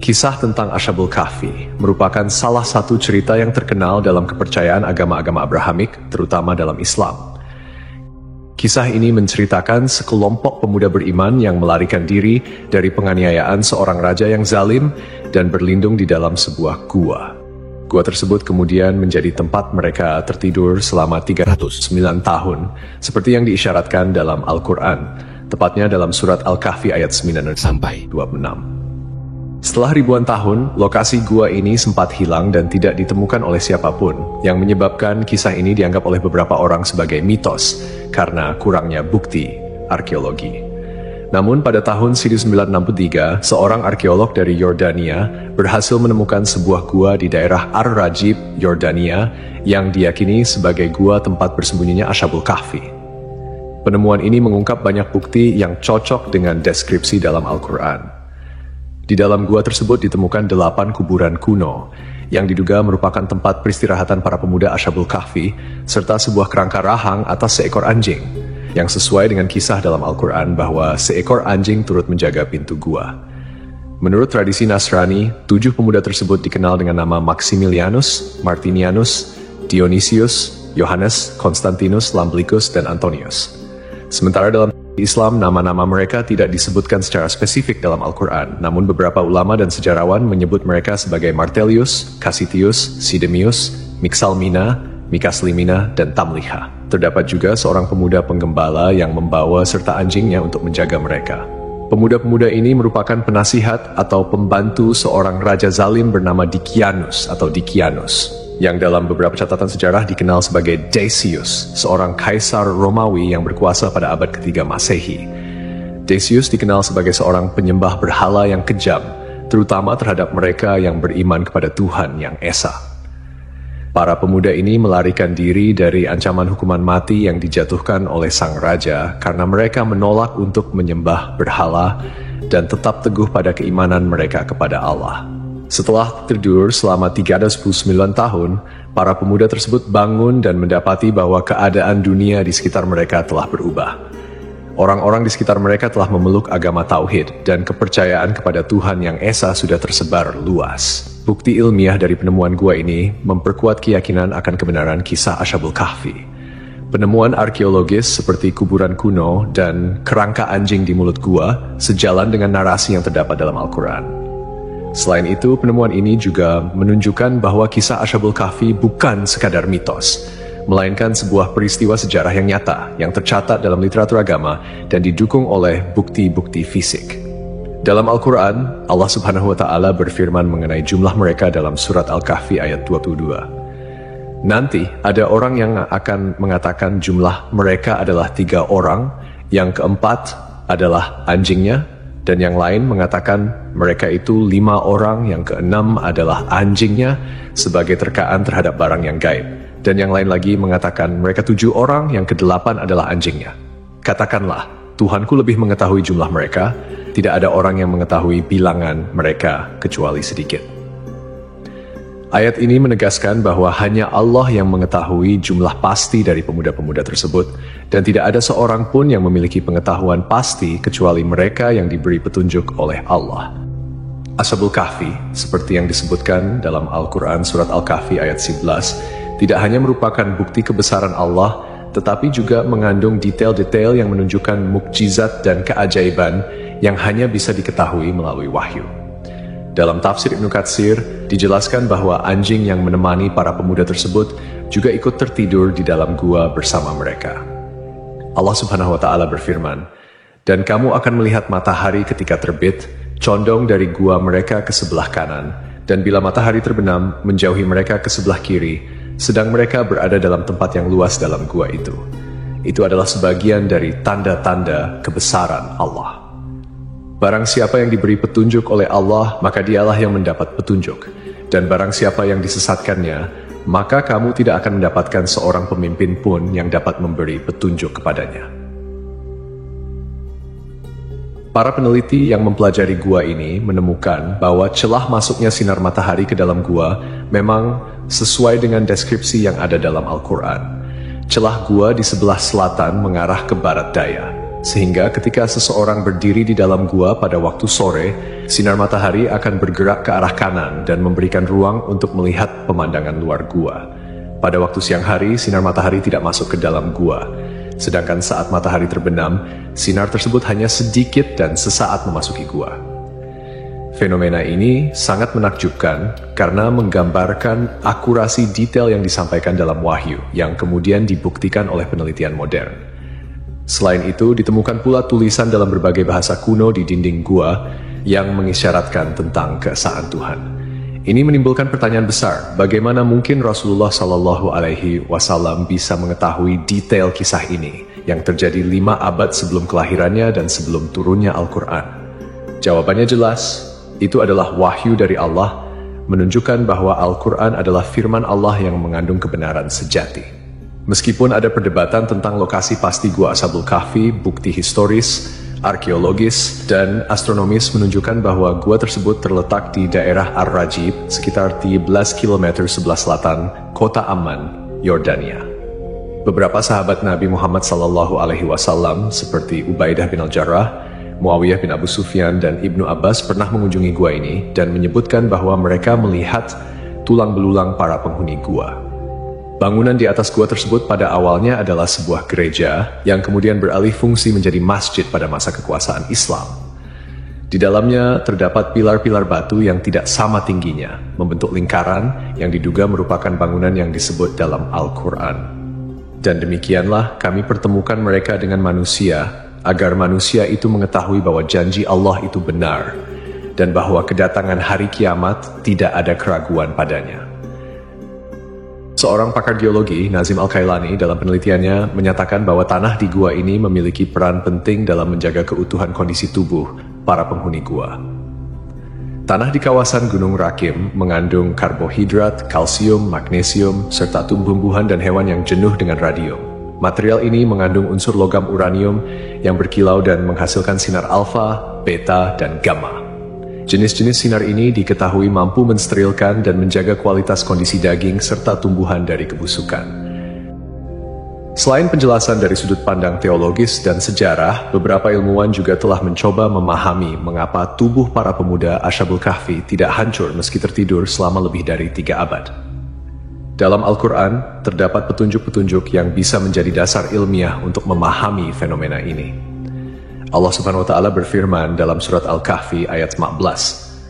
Kisah tentang Ashabul Kahfi merupakan salah satu cerita yang terkenal dalam kepercayaan agama-agama Abrahamik, terutama dalam Islam. Kisah ini menceritakan sekelompok pemuda beriman yang melarikan diri dari penganiayaan seorang raja yang zalim dan berlindung di dalam sebuah gua. Gua tersebut kemudian menjadi tempat mereka tertidur selama 309 tahun, seperti yang diisyaratkan dalam Al-Quran, tepatnya dalam surat Al-Kahfi ayat 9 sampai 26. Setelah ribuan tahun, lokasi gua ini sempat hilang dan tidak ditemukan oleh siapapun, yang menyebabkan kisah ini dianggap oleh beberapa orang sebagai mitos karena kurangnya bukti arkeologi. Namun pada tahun 1963, seorang arkeolog dari Yordania berhasil menemukan sebuah gua di daerah Ar-Rajib, Yordania, yang diyakini sebagai gua tempat bersembunyinya Ashabul Kahfi. Penemuan ini mengungkap banyak bukti yang cocok dengan deskripsi dalam Al-Quran. Di dalam gua tersebut ditemukan 8 kuburan kuno, yang diduga merupakan tempat peristirahatan para pemuda Ashabul Kahfi, serta sebuah kerangka rahang atas seekor anjing, yang sesuai dengan kisah dalam Al-Quran bahwa seekor anjing turut menjaga pintu gua. Menurut tradisi Nasrani, 7 pemuda tersebut dikenal dengan nama Maximilianus, Martinianus, Dionysius, Yohanes, Konstantinus, Lamblicus, dan Antonius. Sementara dalam Islam, nama-nama mereka tidak disebutkan secara spesifik dalam Al-Quran, namun beberapa ulama dan sejarawan menyebut mereka sebagai Martellius, Cassitius, Sidemius, Mixalmina, Mikaslimina, dan Tamliha. Terdapat juga seorang pemuda penggembala yang membawa serta anjingnya untuk menjaga mereka. Pemuda-pemuda ini merupakan penasihat atau pembantu seorang raja zalim bernama Dikianus atau Dikianus, yang dalam beberapa catatan sejarah dikenal sebagai Decius, seorang kaisar Romawi yang berkuasa pada abad ke-3 Masehi. Decius dikenal sebagai seorang penyembah berhala yang kejam, terutama terhadap mereka yang beriman kepada Tuhan yang Esa. Para pemuda ini melarikan diri dari ancaman hukuman mati yang dijatuhkan oleh sang raja karena mereka menolak untuk menyembah berhala dan tetap teguh pada keimanan mereka kepada Allah. Setelah tidur selama 309 tahun, para pemuda tersebut bangun dan mendapati bahwa keadaan dunia di sekitar mereka telah berubah. Orang-orang di sekitar mereka telah memeluk agama Tauhid dan kepercayaan kepada Tuhan yang Esa sudah tersebar luas. Bukti ilmiah dari penemuan gua ini memperkuat keyakinan akan kebenaran kisah Ashabul Kahfi. Penemuan arkeologis seperti kuburan kuno dan kerangka anjing di mulut gua sejalan dengan narasi yang terdapat dalam Al-Quran. Selain itu, penemuan ini juga menunjukkan bahwa kisah Ashabul Kahfi bukan sekadar mitos, melainkan sebuah peristiwa sejarah yang nyata, yang tercatat dalam literatur agama dan didukung oleh bukti-bukti fisik. Dalam Al-Quran, Allah Subhanahu wa Ta'ala berfirman mengenai jumlah mereka dalam surat Al-Kahfi ayat 22. Nanti ada orang yang akan mengatakan jumlah mereka adalah 3 orang, yang keempat adalah anjingnya, dan yang lain mengatakan mereka itu 5 orang, yang keenam adalah anjingnya sebagai terkaan terhadap barang yang gaib. Dan yang lain lagi mengatakan mereka 7 orang, yang ke-8 adalah anjingnya. Katakanlah, Tuhanku lebih mengetahui jumlah mereka, tidak ada orang yang mengetahui bilangan mereka kecuali sedikit. Ayat ini menegaskan bahwa hanya Allah yang mengetahui jumlah pasti dari pemuda-pemuda tersebut, dan tidak ada seorang pun yang memiliki pengetahuan pasti kecuali mereka yang diberi petunjuk oleh Allah. Ashabul Kahfi, seperti yang disebutkan dalam Al-Quran surat Al-Kahfi ayat 11, tidak hanya merupakan bukti kebesaran Allah, tetapi juga mengandung detail-detail yang menunjukkan mukjizat dan keajaiban yang hanya bisa diketahui melalui wahyu. Dalam tafsir Ibnu Katsir, dijelaskan bahwa anjing yang menemani para pemuda tersebut juga ikut tertidur di dalam gua bersama mereka. Allah Subhanahu wa Ta'ala berfirman, "Dan kamu akan melihat matahari ketika terbit, condong dari gua mereka ke sebelah kanan, dan bila matahari terbenam, menjauhi mereka ke sebelah kiri, sedang mereka berada dalam tempat yang luas dalam gua itu." Itu adalah sebagian dari tanda-tanda kebesaran Allah. Barang siapa yang diberi petunjuk oleh Allah, maka dialah yang mendapat petunjuk. Dan barang siapa yang disesatkannya, maka kamu tidak akan mendapatkan seorang pemimpin pun yang dapat memberi petunjuk kepadanya. Para peneliti yang mempelajari gua ini menemukan bahwa celah masuknya sinar matahari ke dalam gua memang sesuai dengan deskripsi yang ada dalam Al-Quran. Celah gua di sebelah selatan mengarah ke barat daya. sehingga ketika seseorang berdiri di dalam gua pada waktu sore, sinar matahari akan bergerak ke arah kanan dan memberikan ruang untuk melihat pemandangan luar gua. Pada waktu siang hari, sinar matahari tidak masuk ke dalam gua, sedangkan saat matahari terbenam, sinar tersebut hanya sedikit dan sesaat memasuki gua. Fenomena ini sangat menakjubkan karena menggambarkan akurasi detail yang disampaikan dalam wahyu yang kemudian dibuktikan oleh penelitian modern. Selain itu, ditemukan pula tulisan dalam berbagai bahasa kuno di dinding gua yang mengisyaratkan tentang keesaan Tuhan. Ini menimbulkan pertanyaan besar, bagaimana mungkin Rasulullah SAW bisa mengetahui detail kisah ini yang terjadi 5 abad sebelum kelahirannya dan sebelum turunnya Al-Quran? Jawabannya jelas, itu adalah wahyu dari Allah, menunjukkan bahwa Al-Quran adalah firman Allah yang mengandung kebenaran sejati. Meskipun ada perdebatan tentang lokasi pasti Gua Ashabul Kahfi, bukti historis, arkeologis, dan astronomis menunjukkan bahwa gua tersebut terletak di daerah Ar-Rajib, sekitar 13 km sebelah selatan kota Amman, Yordania. Beberapa sahabat Nabi Muhammad SAW seperti Ubaidah bin Al-Jarrah, Muawiyah bin Abu Sufyan, dan Ibnu Abbas pernah mengunjungi gua ini dan menyebutkan bahwa mereka melihat tulang belulang para penghuni gua. Bangunan di atas gua tersebut pada awalnya adalah sebuah gereja yang kemudian beralih fungsi menjadi masjid pada masa kekuasaan Islam. Di dalamnya terdapat pilar-pilar batu yang tidak sama tingginya, membentuk lingkaran yang diduga merupakan bangunan yang disebut dalam Al-Quran. Dan demikianlah kami pertemukan mereka dengan manusia, agar manusia itu mengetahui bahwa janji Allah itu benar, dan bahwa kedatangan hari kiamat tidak ada keraguan padanya. Seorang pakar geologi, Nazim Al-Kailani, dalam penelitiannya menyatakan bahwa tanah di gua ini memiliki peran penting dalam menjaga keutuhan kondisi tubuh para penghuni gua. Tanah di kawasan Gunung Rakim mengandung karbohidrat, kalsium, magnesium, serta tumbuh-tumbuhan dan hewan yang jenuh dengan radium. Material ini mengandung unsur logam uranium yang berkilau dan menghasilkan sinar alfa, beta, dan gamma. Jenis-jenis sinar ini diketahui mampu mensterilkan dan menjaga kualitas kondisi daging serta tumbuhan dari kebusukan. Selain penjelasan dari sudut pandang teologis dan sejarah, beberapa ilmuwan juga telah mencoba memahami mengapa tubuh para pemuda Ashabul Kahfi tidak hancur meski tertidur selama lebih dari 3 abad. Dalam Al-Quran, terdapat petunjuk-petunjuk yang bisa menjadi dasar ilmiah untuk memahami fenomena ini. Allah Subhanahu wa Ta'ala berfirman dalam surat Al-Kahfi ayat 15,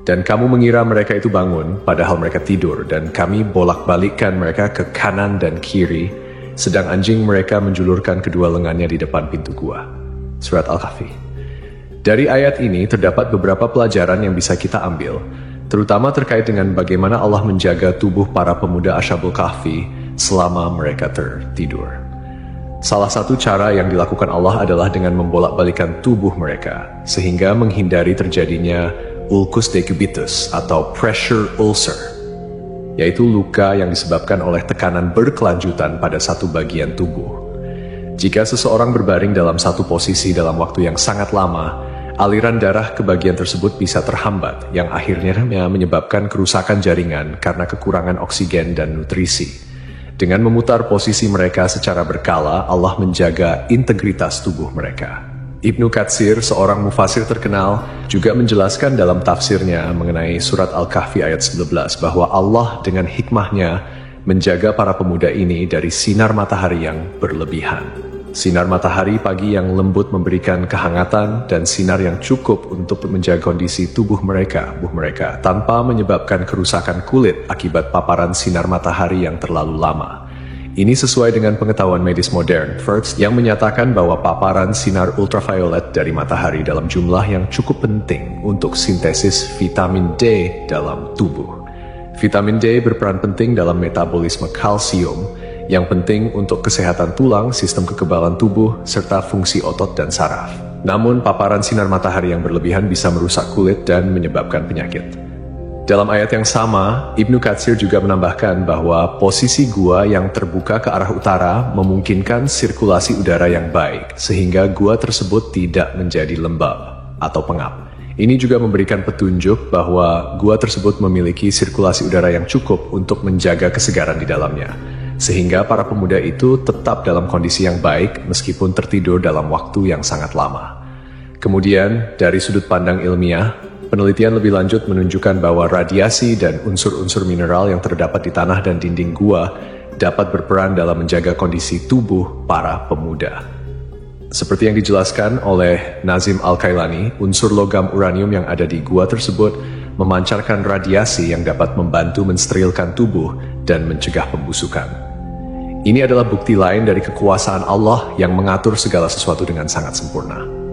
"Dan kamu mengira mereka itu bangun, padahal mereka tidur, dan kami bolak-balikkan mereka ke kanan dan kiri, sedang anjing mereka menjulurkan kedua lengannya di depan pintu gua." Surat Al-Kahfi. Dari ayat ini terdapat beberapa pelajaran yang bisa kita ambil, terutama terkait dengan bagaimana Allah menjaga tubuh para pemuda Ashabul Kahfi selama mereka tertidur. Salah satu cara yang dilakukan Allah adalah dengan membolak-balikan tubuh mereka, sehingga menghindari terjadinya ulcus decubitus atau pressure ulcer, yaitu luka yang disebabkan oleh tekanan berkelanjutan pada satu bagian tubuh. Jika seseorang berbaring dalam satu posisi dalam waktu yang sangat lama, aliran darah ke bagian tersebut bisa terhambat, yang akhirnya menyebabkan kerusakan jaringan karena kekurangan oksigen dan nutrisi. Dengan memutar posisi mereka secara berkala, Allah menjaga integritas tubuh mereka. Ibnu Katsir, seorang mufasir terkenal, juga menjelaskan dalam tafsirnya mengenai surat Al-Kahfi ayat 11 bahwa Allah dengan hikmahnya menjaga para pemuda ini dari sinar matahari yang berlebihan. Sinar matahari pagi yang lembut memberikan kehangatan dan sinar yang cukup untuk menjaga kondisi tubuh mereka tanpa menyebabkan kerusakan kulit akibat paparan sinar matahari yang terlalu lama. Ini sesuai dengan pengetahuan medis modern, First, yang menyatakan bahwa paparan sinar ultraviolet dari matahari dalam jumlah yang cukup penting untuk sintesis vitamin D dalam tubuh. Vitamin D berperan penting dalam metabolisme kalsium, yang penting untuk kesehatan tulang, sistem kekebalan tubuh, serta fungsi otot dan saraf. Namun, paparan sinar matahari yang berlebihan bisa merusak kulit dan menyebabkan penyakit. Dalam ayat yang sama, Ibnu Katsir juga menambahkan bahwa posisi gua yang terbuka ke arah utara memungkinkan sirkulasi udara yang baik, sehingga gua tersebut tidak menjadi lembab atau pengap. Ini juga memberikan petunjuk bahwa gua tersebut memiliki sirkulasi udara yang cukup untuk menjaga kesegaran di dalamnya. sehingga para pemuda itu tetap dalam kondisi yang baik meskipun tertidur dalam waktu yang sangat lama. Kemudian, dari sudut pandang ilmiah, penelitian lebih lanjut menunjukkan bahwa radiasi dan unsur-unsur mineral yang terdapat di tanah dan dinding gua dapat berperan dalam menjaga kondisi tubuh para pemuda. Seperti yang dijelaskan oleh Nazim Al-Kailani, unsur logam uranium yang ada di gua tersebut memancarkan radiasi yang dapat membantu mensterilkan tubuh dan mencegah pembusukan. Ini adalah bukti lain dari kekuasaan Allah yang mengatur segala sesuatu dengan sangat sempurna.